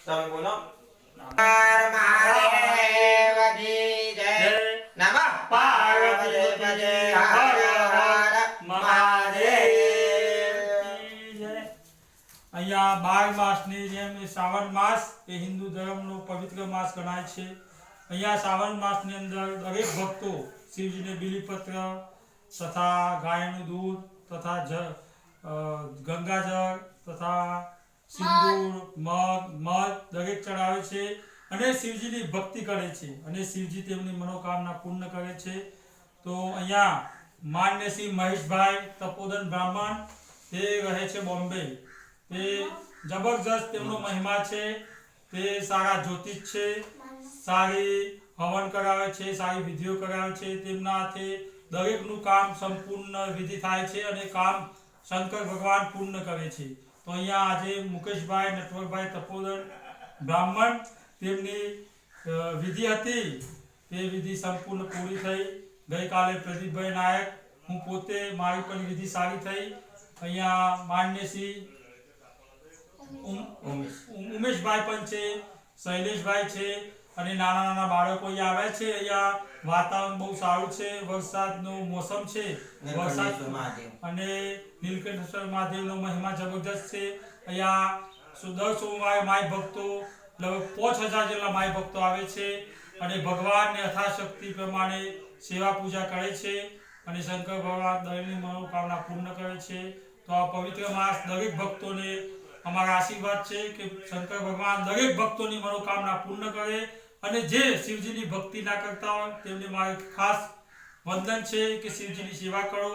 સંપૂર્ણ મહાદેવ કી જય નમઃ પાર્વતી પતે હર હર મહાદેવ કી જય। અહીંયા 12 માસની જેમ શ્રાવણ માસ એ હિન્દુ ધર્મનો પવિત્ર માસ ગણાય છે। અહીંયા શ્રાવણ માસની અંદર દરેક ભક્તો શિવજીને બીલીપત્ર તથા ગાયનું દૂધ તથા ગંગાજળ તથા સિંદૂર મધ દરેક ચડાવે છે અને શિવજીની ભક્તિ કરે છે અને શિવજી તેમની મનોકામના પૂર્ણ કરે છે। તો અહીંયા માન્ય શ્રી મહેશભાઈ તપોદન બ્રાહ્મણ તે રહે છે બોમ્બે। તે જબરજસ્ત તેમનો મહિમા છે। તે સારા જ્યોતિષ છે, સારી હવન કરાવે છે, સારી વિધિઓ કરાવે છે। તેમના હાથે દરેકનું કામ સંપૂર્ણ વિધિ થાય છે અને કામ શંકર ભગવાન પૂર્ણ કરે છે। તો અહીંયા આજે મુકેશભાઈ નટવરભાઈ તપોદન બ્રાહ્મણ તેમની વિધિ હતી તે વિધિ સંપૂર્ણ પૂરી થઈ। ગઈકાલે પ્રદીપભાઈ નાયક હું પોતે મારી પણ વિધિ સારી થઈ। અહીંયા માન્ય શ્રી ઉમેશભાઈ પણ છે, શૈલેષભાઈ છે અને નાના નાના બાળકો અહીંયા આવે છે। અહીંયા વાતાવરણ બહુ સારું છે, વરસાદનો મોસમ છે, વરસાદ અને નીલકંઠેશ્વર મહાદેવનો મહિમા જબરદસ્ત છે। અહીંયા દર સોમવારે માય ભક્તો લગભગ 5000 જેટલા માય ભક્તો આવે છે અને ભગવાનની યથાશક્તિ પ્રમાણે સેવા પૂજા કરે છે અને શંકર ભગવાન દરેકની મનોકામના પૂર્ણ કરે છે। તો આ પવિત્ર માસ દરેક ભક્તોને અમારા આશીર્વાદ છે કે શંકર ભગવાન દરેક ભક્તોની મનોકામના પૂર્ણ કરે અને જે શિવજીની ભક્તિ ના કરતા હોય તેમને મારું ખાસ વંદન છે કે શિવજીની સેવા કરો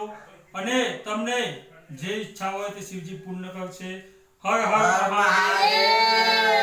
અને તમને જે ઈચ્છા હોય તે શિવજી પૂર્ણ કરશે। હર હર મહાદેવ।